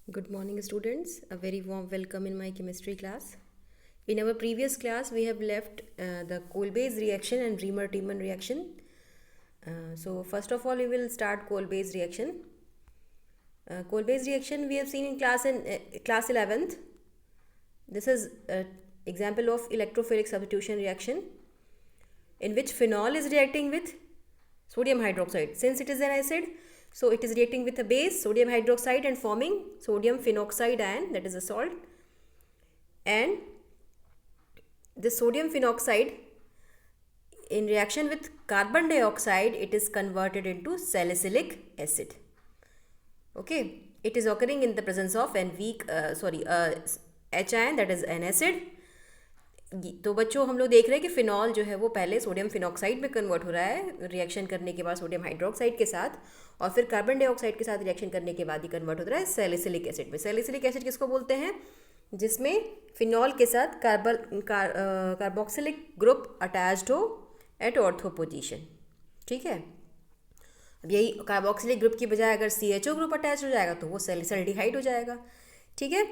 Good morning, students. A very warm welcome in my chemistry class. In our previous class, we have left the Kolbe's reaction and Riemer-Tiemann reaction. So, first of all, we will start Kolbe's reaction. Kolbe's reaction we have seen in class 11th. This is an example of electrophilic substitution reaction in which phenol is reacting with sodium hydroxide. Since it is an acid, so it is reacting with a base, sodium hydroxide, and forming sodium phenoxide ion, that is a salt. And this sodium phenoxide, in reaction with carbon dioxide, it is converted into salicylic acid. Okay, it is occurring in the presence of an weak H ion, that is an acid. तो बच्चों हम लोग देख रहे हैं कि phenol जो है वो पहले सोडियम फिनॉक्साइड में कन्वर्ट हो रहा है रिएक्शन करने के बाद सोडियम हाइड्रोक्साइड के साथ, और फिर कार्बन डाइऑक्साइड के साथ रिएक्शन करने के बाद ही कन्वर्ट हो रहा है सैलिसिलिक एसिड में. सैलिसिलिक एसिड किसको बोलते हैं? जिसमें फिनॉल के साथ कार्बोक्सिलिक ग्रुप अटैच्ड हो एट ऑर्थो पोजीशन. ठीक है, अब यही कार्बोक्सिलिक ग्रुप की बजाय अगर CHO ग्रुप अटैच हो जाएगा तो वो सैलिसल्डिहाइड हो जाएगा. ठीक है,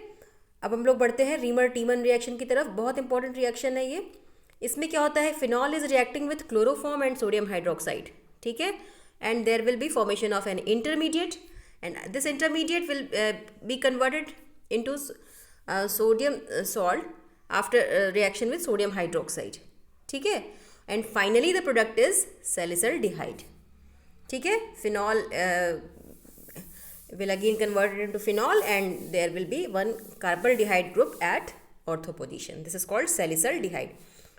अब हम लोग बढ़ते हैं रीमर-टीमन रिएक्शन की तरफ. बहुत इंपॉर्टेंट रिएक्शन है ये. इसमें क्या होता है? Phenol is reacting with chloroform and sodium hydroxide. ठीक है, and there will be formation of an intermediate, and this intermediate will be converted into sodium salt after reaction with sodium hydroxide. ठीक है, and finally the product is salicylaldehyde. ठीक है, phenol will again convert it into phenol and there will be one carbonaldehyde group at ortho position. This is called salicylaldehyde.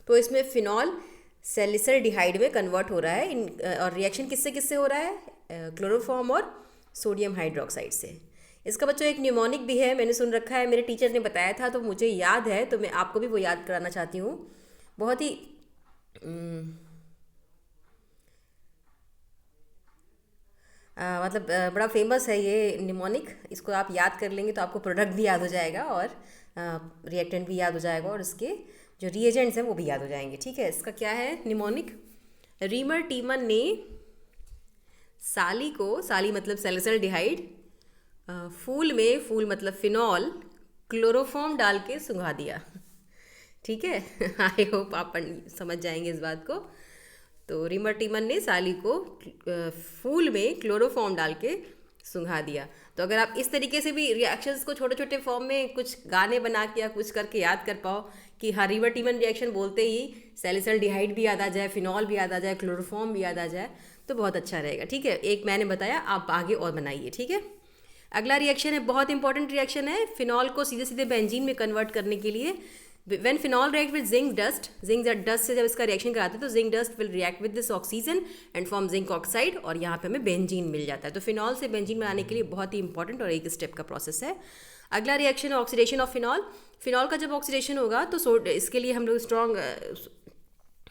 तो इसमें phenol सैलिसल्डिहाइड में convert हो रहा है और रिएक्शन किससे किससे हो रहा है? क्लोरोफॉर्म और सोडियम हाइड्रोक्साइड से. इसका बच्चों एक न्यूमोनिक भी है, मैंने सुन रखा है, मेरे टीचर ने बताया था तो मुझे याद है, तो मैं आपको भी वो याद कराना चाहती हूँ. बहुत ही बड़ा फेमस है ये निमोनिक. इसको आप याद कर लेंगे तो आपको प्रोडक्ट भी याद हो जाएगा और रिएक्टेंट भी याद हो जाएगा और इसके जो रिएजेंट्स हैं वो भी याद हो जाएंगे. ठीक है, इसका क्या है निमोनिक? रीमर-टीमन ने साली मतलब सैलिसल्डिहाइड, फूल मतलब फिनॉल, क्लोरोफॉर्म डाल के सुंघा दिया. ठीक है, आई होप आप समझ जाएंगे इस बात को. तो रीमर-टीमन ने साली को फूल में क्लोरोफॉर्म डाल के सुंघा दिया. तो अगर आप इस तरीके से भी रिएक्शंस को छोटे छोटे फॉर्म में कुछ गाने बना के या कुछ करके याद कर पाओ कि हाँ रीमर-टीमन रिएक्शन बोलते ही सैलिसल्डिहाइड भी याद आ जाए, फिनॉल भी याद आ जाए, क्लोरोफॉर्म भी याद आ जाए, तो बहुत अच्छा रहेगा. ठीक है, एक मैंने बताया, आप आगे और बनाइए. ठीक है, अगला रिएक्शन है, बहुत इंपॉर्टेंट रिएक्शन है. फिनॉल को सीधे सीधे बेंजीन में कन्वर्ट करने के लिए when phenol react with zinc dust से जब इसका रिएक्शन कराते हैं तो zinc dust will react with this oxygen and form zinc oxide, और यहाँ पे हमें बेंजीन मिल जाता है. तो फिनॉल से बेंजीन बनाने के लिए बहुत ही इंपॉर्टेंट और एक स्टेप का प्रोसेस है. अगला रिएक्शन है ऑक्सीडेशन ऑफ फिनॉल. फिनॉल का जब ऑक्सीडेशन होगा तो इसके लिए हम लोग स्ट्रॉन्ग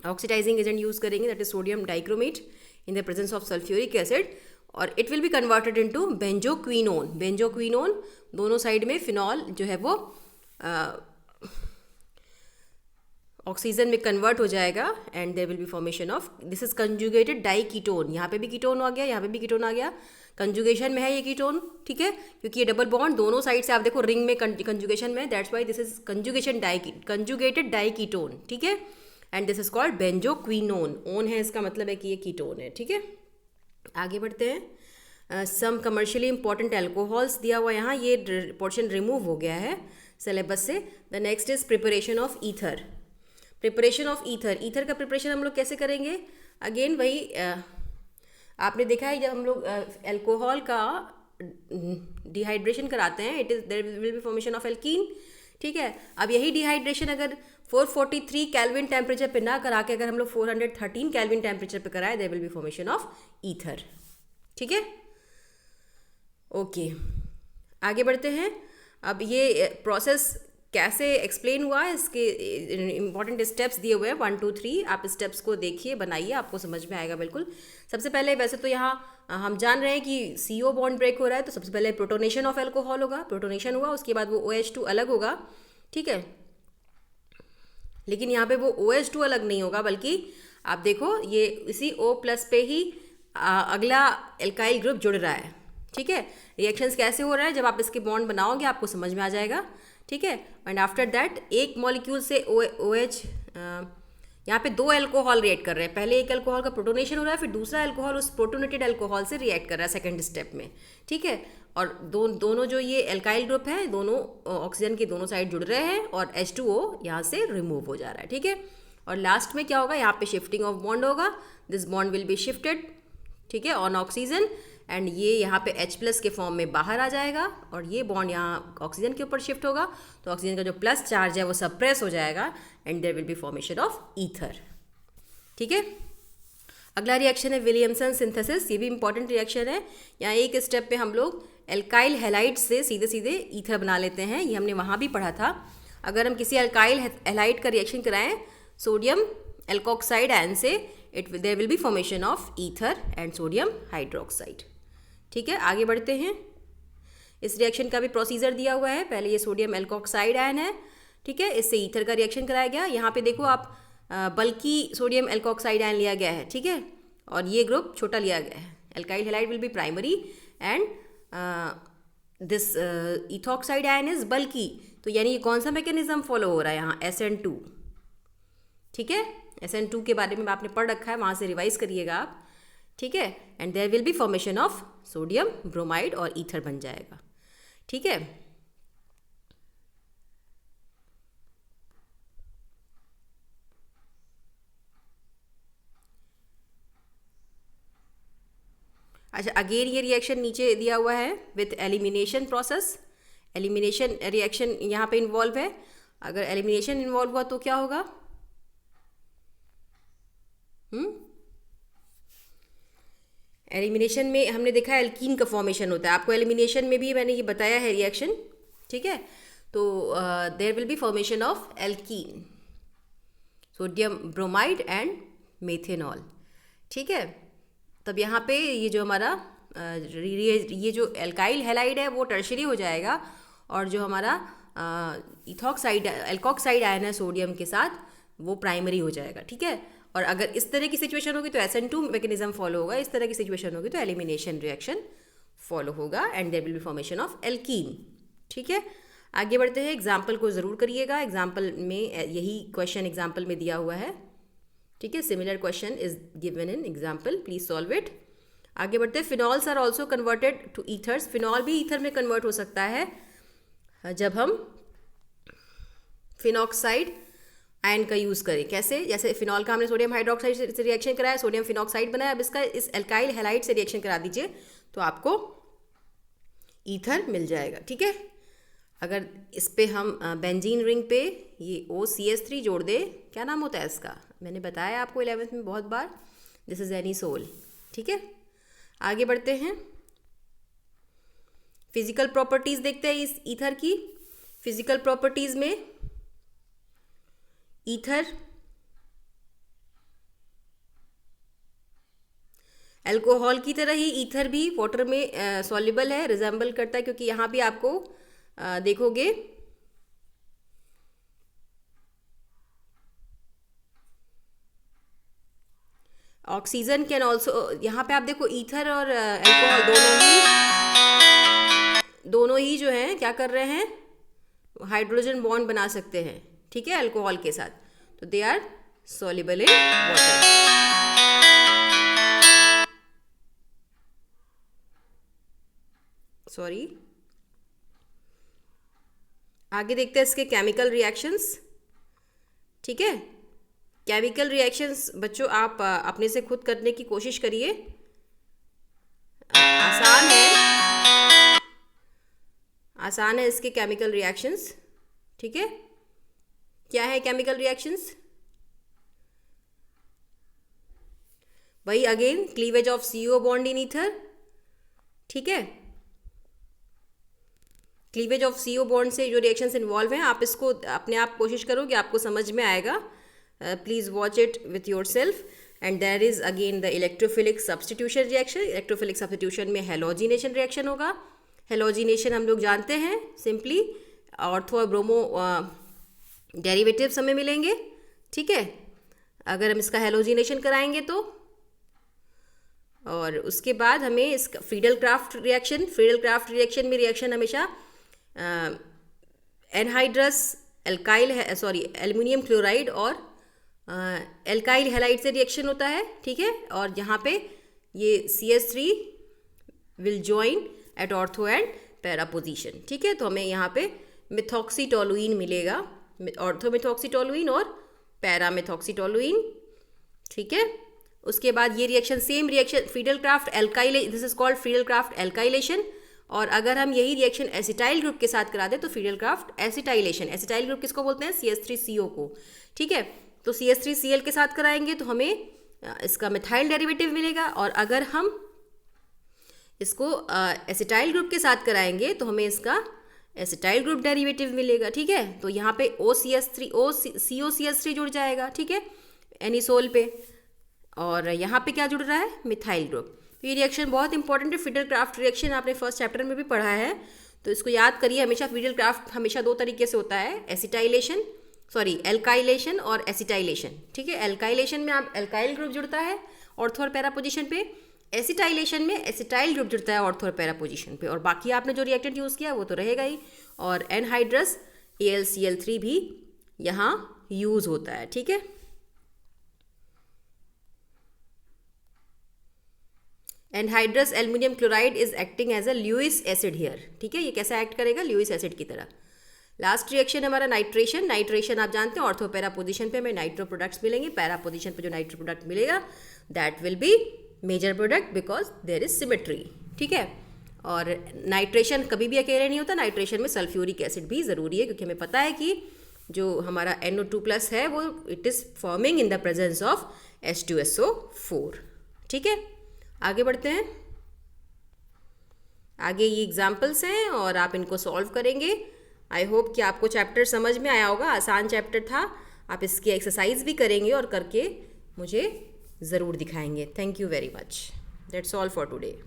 ऑक्सीडाइजिंग एजेंट यूज़ करेंगे, that is sodium dichromate in the presence of sulphuric acid, और it will be converted into benzoquinone. दोनों साइड में फिनॉल जो है वो ऑक्सीजन में कन्वर्ट हो जाएगा and there will be formation of, this is conjugated diketone. यहाँ पे भी कीटोन आ गया, यहाँ पे भी कीटोन आ गया, कंजुगेशन में है ये कीटोन. ठीक है, क्योंकि ये डबल बॉन्ड दोनों साइड से आप देखो रिंग में कंजुगेशन में, that's why this is conjugated diketone. ठीक है, and this is called benzoquinone. ओन है इसका मतलब है कि ये कीटोन है. ठीक है, आगे बढ़ते हैं. सम कमर्शियली इंपॉर्टेंट एल्कोहल्स दिया हुआ यहाँ, ये पोर्शन रिमूव हो गया है सिलेबस से. The next is preparation of ether. Preparation of ether का प्रिपरेशन हम लोग कैसे करेंगे? अगेन वही आपने देखा है, जब हम लोग एल्कोहल का डिहाइड्रेशन कराते हैं, it is there will be formation of alkene. ठीक है, अब यही डिहाइड्रेशन अगर 443 केल्विन टेम्परेचर पे ना करा के अगर हम लोग 413 केल्विन टेम्परेचर पे कराए, there will be formation of ether. ठीक है, ओके, आगे बढ़ते हैं. अब ये प्रोसेस कैसे एक्सप्लेन हुआ है, इसके इंपॉर्टेंट स्टेप्स दिए हुए हैं 1 2 3. आप स्टेप्स को देखिए, बनाइए, आपको समझ में आएगा बिल्कुल. सबसे पहले वैसे तो यहाँ हम जान रहे हैं कि CO बॉन्ड ब्रेक हो रहा है, तो सबसे पहले प्रोटोनेशन ऑफ एल्कोहल होगा. प्रोटोनेशन हुआ, उसके बाद वो OH2 अलग होगा. ठीक है, लेकिन यहाँ पे वो OH2 अलग नहीं होगा, बल्कि आप देखो ये इसी O+ पे ही अगला एल्काइल ग्रुप जुड़ रहा है. ठीक है, रिएक्शंस कैसे हो रहा है, जब आप इसके बॉन्ड बनाओगे आपको समझ में आ जाएगा। ठीक है, एंड आफ्टर दैट एक मॉलिक्यूल से OH यहाँ पे 2 अल्कोहल रिएक्ट कर रहे हैं। पहले एक अल्कोहल का प्रोटोनेशन हो रहा है, फिर दूसरा अल्कोहल उस प्रोटोनेटेड अल्कोहल से रिएक्ट कर रहा है सेकंड स्टेप में। ठीक है, और दोनों जो ये एल्काइल ग्रुप है, दोनों ऑक्सीजन के दोनों साइड जुड़ रहे हैं और H2O यहाँ से रिमूव हो जा रहा है। ठीक है, और लास्ट में क्या होगा, यहाँ पे शिफ्टिंग ऑफ बॉन्ड होगा, this bond will be shifted, ठीक है, ऑन ऑक्सीजन, एंड ये यहाँ पे H+ के फॉर्म में बाहर आ जाएगा और ये बॉन्ड यहाँ ऑक्सीजन के ऊपर शिफ्ट होगा, तो ऑक्सीजन का जो प्लस चार्ज है वो सप्रेस हो जाएगा and there will be formation of ether. ठीक है, अगला रिएक्शन है विलियमसन सिंथेसिस। ये भी इंपॉर्टेंट रिएक्शन है। यहाँ एक स्टेप पे हम लोग एल्काइल हैलाइड से सीधे सीधे ईथर बना लेते हैं, ये हमने वहाँ भी पढ़ा था। अगर हम किसी एल्काइल हैलाइड का रिएक्शन कराएं सोडियम एल्कोक्साइड आयन से, there will be formation of ether and sodium hydroxide. ठीक है, आगे बढ़ते हैं। इस रिएक्शन का भी प्रोसीजर दिया हुआ है। पहले ये सोडियम एल्कोक्साइड आयन है, ठीक है, इससे ईथर का रिएक्शन कराया गया। यहाँ पे देखो आप बल्कि सोडियम एल्कोक्साइड आयन लिया गया है, ठीक है, और ये ग्रुप छोटा लिया गया है। Alkyl halide will be primary and this ethoxide ion is बल्कि, तो यानी ये कौन सा मैकेनिज्म फॉलो हो रहा है यहाँ, SN2। ठीक है, SN2 के बारे में आपने पढ़ रखा है, वहाँ से रिवाइज करिएगा आप। ठीक है, and there will be formation of sodium bromide और ईथर बन जाएगा। ठीक है, अच्छा, अगेन ये रिएक्शन नीचे दिया हुआ है with elimination process. Elimination reaction यहाँ पे इन्वॉल्व है। अगर एलिमिनेशन इन्वॉल्व हुआ तो क्या होगा, एलिमिनेशन में हमने देखा है एल्कीन का फॉर्मेशन होता है। आपको एलिमिनेशन में भी मैंने ये बताया है रिएक्शन। ठीक है, तो there will be formation of alkene, sodium bromide and methanol. ठीक है, तब यहाँ पे ये जो हमारा ये जो एल्काइल हैलाइड है वो टर्शरी हो जाएगा और जो हमारा इथॉक्साइड एल्कोक्साइड आयन है सोडियम के साथ वो प्राइमरी हो जाएगा। ठीक है, और अगर इस तरह की सिचुएशन होगी तो SN2 मैकेनिज्म फॉलो होगा, इस तरह की सिचुएशन होगी तो एलिमिनेशन रिएक्शन फॉलो होगा and there will be formation of alkene. ठीक है, आगे बढ़ते हैं। एग्जाम्पल को ज़रूर करिएगा, एग्जाम्पल में यही क्वेश्चन एग्जाम्पल में दिया हुआ है। ठीक है, similar question is given in example, please solve it. आगे बढ़ते हैं। Phenols are also converted to ethers. Phenol भी ईथर में कन्वर्ट हो सकता है जब हम फिनॉक्साइड आयन का यूज़ करें। कैसे, जैसे फिनॉल का हमने सोडियम हाइड्रोक्साइड से रिएक्शन कराया, सोडियम फिनॉक्साइड बनाया, अब इसका इस एल्काइल हैलाइड से रिएक्शन करा दीजिए तो आपको ईथर मिल जाएगा। ठीक है, अगर इस पे हम बेंजीन रिंग पे ये OCH3 जोड़ दे, क्या नाम होता है इसका, मैंने बताया आपको 11th में बहुत बार, दिस इज एनीसोल। ठीक है, आगे बढ़ते हैं। फिजिकल प्रॉपर्टीज देखते हैं इस ईथर की। फिजिकल प्रॉपर्टीज में ईथर अल्कोहल की तरह ही ईथर भी वाटर में सॉल्युबल है, रिजेंबल करता है, क्योंकि यहाँ भी आपको देखोगे ऑक्सीजन कैन ऑल्सो, यहाँ पे आप देखो ईथर और अल्कोहल दोनों ही जो हैं क्या कर रहे हैं, हाइड्रोजन बॉन्ड बना सकते हैं। ठीक है, अल्कोहल के साथ, तो they are soluble in water. Sorry, आगे देखते हैं इसके केमिकल रिएक्शंस। ठीक है, केमिकल रिएक्शंस बच्चों आप अपने से खुद करने की कोशिश करिए, आसान है इसके केमिकल रिएक्शंस। ठीक है, क्या है केमिकल रिएक्शंस, वही again cleavage of CO bond in ether. ठीक है, क्लीवेज ऑफ CO बॉन्ड से जो रिएक्शंस इन्वॉल्व हैं, आप इसको अपने आप कोशिश करो कि आपको समझ में आएगा। Please watch it with your self. And there is again the electrophilic substitution reaction. Electrophilic substitution में हेलोजिनेशन रिएक्शन होगा। हेलोजिनेशन हम लोग जानते हैं, सिंपली ऑर्थो और ब्रोमो डेरिवेटिव्स हमें मिलेंगे। ठीक है, अगर हम इसका हेलोजिनेशन कराएंगे तो और उसके बाद हमें इस फ्रीडल क्राफ्ट रिएक्शन में रिएक्शन हमेशा एनहाइड्रस एल्युमिनियम क्लोराइड और एल्काइल हैलाइड से रिएक्शन होता है, ठीक है। और यहाँ पे ये CH3 will join at ortho and para position, ठीक है। तो हमें यहाँ पे मिथॉक्सीटोलुइन मिलेगा, ऑर्थो मिथॉक्सीटोलुइन और पैरा मिथॉक्सीटोलुइन, ठीक है। उसके बाद ये reaction same reaction Friedel craft alkyl, this is called Friedel craft alkylation. और अगर हम यही रिएक्शन एसिटाइल ग्रुप के साथ करा दें तो Friedel craft acetylation. Acetyl group किसको बोलते हैं? CH3CO को, ठीक है। तो CH3Cl के साथ कराएंगे तो हमें इसका मिथाइल डेरिवेटिव मिलेगा, और अगर हम इसको एसिटाइल ग्रुप के साथ कराएंगे तो हमें इसका एसिटाइल ग्रुप डेरिवेटिव मिलेगा, ठीक है। तो यहाँ पे COCH3 जुड़ जाएगा, ठीक है, एनिसोल पे, और यहाँ पे क्या जुड़ रहा है? Methyl group. तो ये रिएक्शन बहुत इंपॉर्टेंट है, फ्रीडल क्राफ्ट रिएक्शन आपने फर्स्ट चैप्टर में भी पढ़ा है, तो इसको याद करिए हमेशा। फ्रीडल क्राफ्ट हमेशा दो तरीके से होता है, एल्काइलेशन और एसिटाइलेशन, ठीक है। एल्काइलेशन में आप एल्काइल ग्रुप जुड़ता है ऑर्थो और पैरा पोजीशन पे, एसिटाइलेशन में एसिटाइल ग्रुप जुड़ता है ऑर्थो और पैरा पोजीशन पे, और बाकी आपने जो रिएक्टेंट यूज़ किया वो तो रहेगा ही। और एनहाइड्रस AlCl3 भी यहाँ यूज़ होता है, ठीक है। Anhydrous aluminium chloride is acting as a Lewis acid here, ठीक है। ये कैसा एक्ट करेगा? ल्यूइस एसिड की तरह। लास्ट रिएक्शन हमारा नाइट्रेशन आप जानते हैं ऑर्थो पैरा पोजीशन पे हमें नाइट्रो प्रोडक्ट्स मिलेंगे, पैरा पोजीशन पे जो नाइट्रो प्रोडक्ट मिलेगा that will be major product because there is symmetry, ठीक है। और नाइट्रेशन कभी भी अकेले नहीं होता, नाइट्रेशन में सल्फ्यूरिक एसिड भी ज़रूरी है, क्योंकि हमें पता है कि जो हमारा NO2+ है वो it is forming in the presence of H2SO4, ठीक है। आगे बढ़ते हैं। आगे ये एग्जाम्पल्स हैं और आप इनको सॉल्व करेंगे। आई होप कि आपको चैप्टर समझ में आया होगा, आसान चैप्टर था। आप इसकी एक्सरसाइज भी करेंगे और करके मुझे ज़रूर दिखाएंगे। Thank you very much. That's all for today.